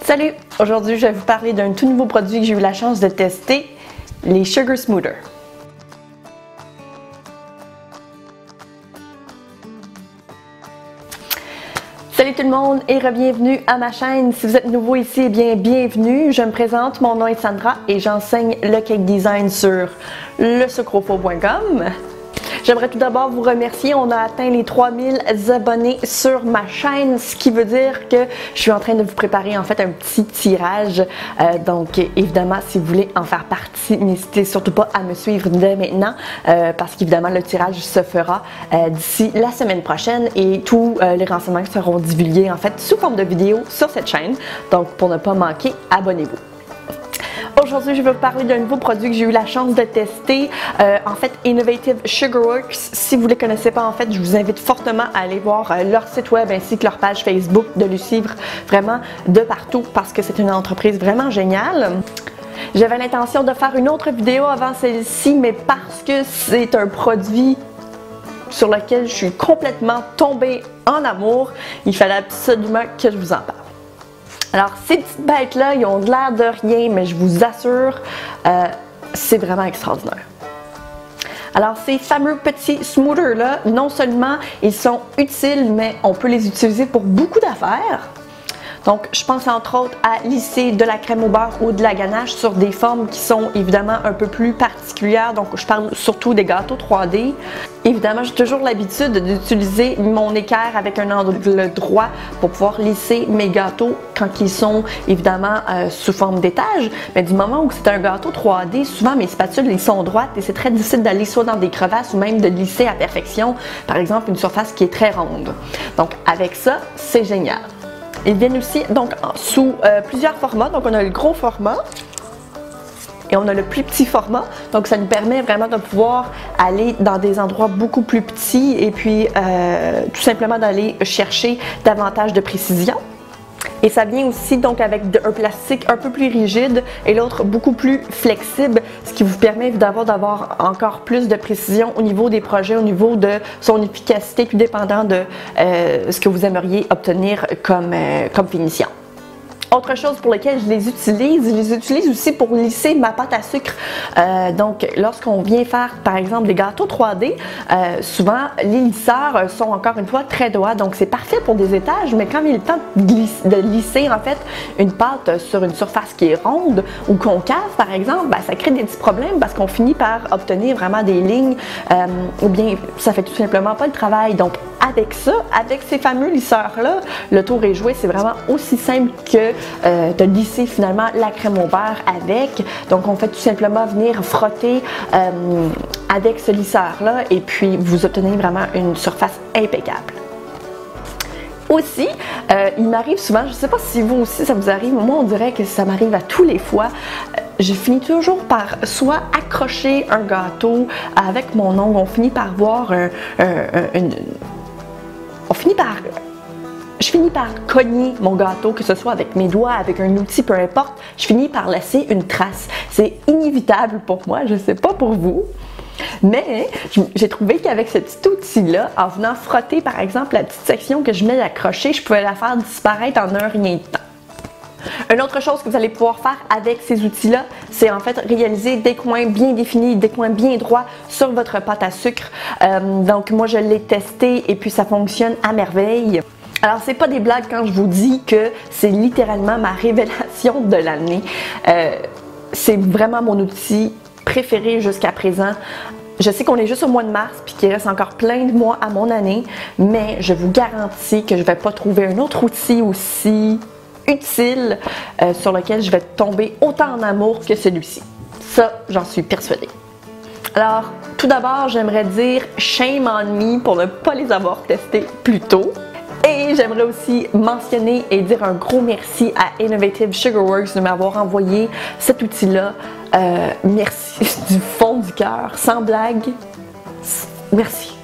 Salut! Aujourd'hui, je vais vous parler d'un tout nouveau produit que j'ai eu la chance de tester, les Sugar Smoothers. Salut tout le monde et re-bienvenue à ma chaîne. Si vous êtes nouveau ici, eh bien bienvenue. Je me présente, mon nom est Sandra et j'enseigne le cake design sur lesucrofaux.com. J'aimerais tout d'abord vous remercier, on a atteint les 3000 abonnés sur ma chaîne, ce qui veut dire que je suis en train de vous préparer en fait un petit tirage. Donc évidemment, si vous voulez en faire partie, n'hésitez surtout pas à me suivre dès maintenant parce qu'évidemment le tirage se fera d'ici la semaine prochaine et tous les renseignements seront divulgués en fait sous forme de vidéo sur cette chaîne. Donc pour ne pas manquer, abonnez-vous. Aujourd'hui, je vais vous parler d'un nouveau produit que j'ai eu la chance de tester, en fait Innovative Sugarworks. Si vous ne les connaissez pas, en fait, je vous invite fortement à aller voir leur site web ainsi que leur page Facebook, de les suivre vraiment de partout parce que c'est une entreprise vraiment géniale. J'avais l'intention de faire une autre vidéo avant celle-ci, mais parce que c'est un produit sur lequel je suis complètement tombée en amour, il fallait absolument que je vous en parle. Alors, ces petites bêtes-là, ils ont de l'air de rien, mais je vous assure, c'est vraiment extraordinaire. Alors, ces fameux petits smoothers-là, non seulement ils sont utiles, mais on peut les utiliser pour beaucoup d'affaires. Donc, je pense entre autres à lisser de la crème au beurre ou de la ganache sur des formes qui sont évidemment un peu plus particulières. Donc, je parle surtout des gâteaux 3D. Évidemment, j'ai toujours l'habitude d'utiliser mon équerre avec un angle droit pour pouvoir lisser mes gâteaux quand ils sont évidemment sous forme d'étage. Mais du moment où c'est un gâteau 3D, souvent mes spatules ils sont droites et c'est très difficile d'aller soit dans des crevasses ou même de lisser à perfection, par exemple une surface qui est très ronde. Donc, avec ça, c'est génial. Ils viennent aussi donc sous plusieurs formats. Donc on a le gros format et on a le plus petit format. Donc ça nous permet vraiment de pouvoir aller dans des endroits beaucoup plus petits et puis tout simplement d'aller chercher davantage de précision. Et ça vient aussi donc avec un plastique un peu plus rigide et l'autre beaucoup plus flexible, ce qui vous permet d'avoir encore plus de précision au niveau des projets, au niveau de son efficacité, tout dépendant de ce que vous aimeriez obtenir comme finition. Autre chose pour laquelle je les utilise aussi pour lisser ma pâte à sucre. Donc, lorsqu'on vient faire, par exemple, des gâteaux 3D, souvent, les lisseurs sont encore une fois très droits. Donc, c'est parfait pour des étages, mais quand il est le temps de lisser, en fait, une pâte sur une surface qui est ronde ou concave, par exemple, ben, ça crée des petits problèmes parce qu'on finit par obtenir vraiment des lignes ou bien ça fait tout simplement pas le travail. Donc, avec ça, avec ces fameux lisseurs-là, le tour est joué. C'est vraiment aussi simple que de lisser finalement la crème au beurre avec. Donc, on fait tout simplement venir frotter avec ce lisseur-là et puis vous obtenez vraiment une surface impeccable. Aussi, il m'arrive souvent, je ne sais pas si vous aussi ça vous arrive, moi on dirait que ça m'arrive à tous les fois, je finis toujours par soit accrocher un gâteau avec mon ongle, on finit par voir je finis par cogner mon gâteau, que ce soit avec mes doigts, avec un outil, peu importe, je finis par laisser une trace. C'est inévitable pour moi, je ne sais pas pour vous. Mais j'ai trouvé qu'avec ce petit outil-là, en venant frotter par exemple la petite section que je venais d'accrocher, je pouvais la faire disparaître en un rien de temps. Une autre chose que vous allez pouvoir faire avec ces outils-là, c'est en fait réaliser des coins bien définis, des coins bien droits sur votre pâte à sucre. Donc moi je l'ai testé et puis ça fonctionne à merveille. Alors c'est pas des blagues quand je vous dis que c'est littéralement ma révélation de l'année. C'est vraiment mon outil préféré jusqu'à présent. Je sais qu'on est juste au mois de mars puis qu'il reste encore plein de mois à mon année, mais je vous garantis que je vais pas trouver un autre outil aussi utile sur lequel je vais tomber autant en amour que celui-ci. Ça, j'en suis persuadée. Alors, tout d'abord, j'aimerais dire shame on me pour ne pas les avoir testés plus tôt. Et j'aimerais aussi mentionner et dire un gros merci à Innovative Sugarworks de m'avoir envoyé cet outil-là. Merci du fond du cœur, sans blague. Merci.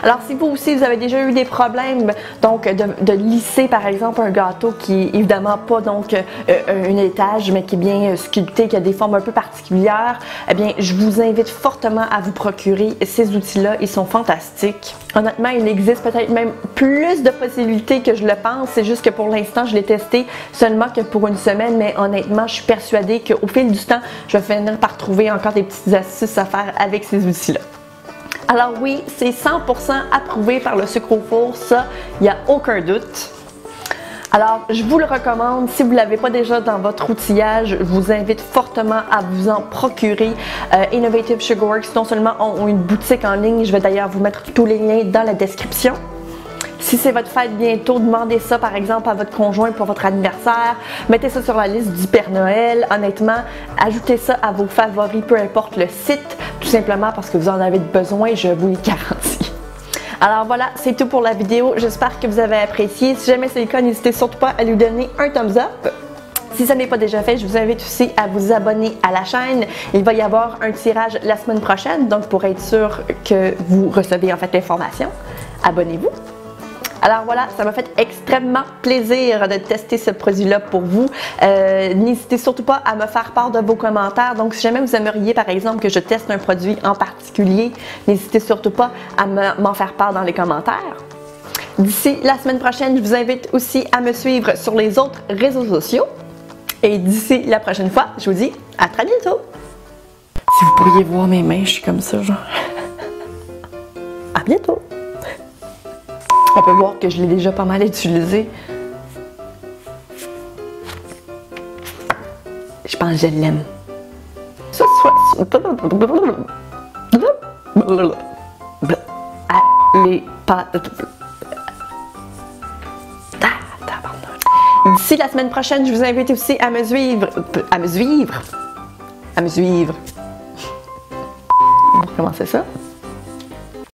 Alors si vous aussi vous avez déjà eu des problèmes donc de lisser par exemple un gâteau qui est évidemment pas donc un étage mais qui est bien sculpté, qui a des formes un peu particulières, eh bien je vous invite fortement à vous procurer ces outils-là, ils sont fantastiques. Honnêtement, il existe peut-être même plus de possibilités que je le pense, c'est juste que pour l'instant je l'ai testé seulement que pour une semaine, mais honnêtement je suis persuadée qu'au fil du temps je vais finir par trouver encore des petites astuces à faire avec ces outils-là. Alors oui, c'est 100% approuvé par le sucre au four, ça, il n'y a aucun doute. Alors, je vous le recommande, si vous ne l'avez pas déjà dans votre outillage, je vous invite fortement à vous en procurer. Innovative Sugarworks, non seulement ont une boutique en ligne, je vais d'ailleurs vous mettre tous les liens dans la description. Si c'est votre fête bientôt, demandez ça par exemple à votre conjoint pour votre anniversaire. Mettez ça sur la liste du Père Noël. Honnêtement, ajoutez ça à vos favoris, peu importe le site, tout simplement parce que vous en avez besoin, je vous le garantis. Alors voilà, c'est tout pour la vidéo. J'espère que vous avez apprécié. Si jamais c'est le cas, n'hésitez surtout pas à lui donner un thumbs up. Si ça n'est pas déjà fait, je vous invite aussi à vous abonner à la chaîne. Il va y avoir un tirage la semaine prochaine, donc pour être sûr que vous recevez en fait l'information, abonnez-vous. Alors voilà, ça m'a fait extrêmement plaisir de tester ce produit-là pour vous. N'hésitez surtout pas à me faire part de vos commentaires. Donc si jamais vous aimeriez par exemple que je teste un produit en particulier, n'hésitez surtout pas à m'en faire part dans les commentaires. D'ici la semaine prochaine, je vous invite aussi à me suivre sur les autres réseaux sociaux. Et d'ici la prochaine fois, je vous dis à très bientôt. Si vous pourriez voir mes mains, je suis comme ça, genre. À bientôt. On peut voir que je l'ai déjà pas mal utilisé. Je pense que je l'aime. Allez, pas. D'ici la semaine prochaine, je vous invite aussi à me suivre. À me suivre. On va recommencer ça.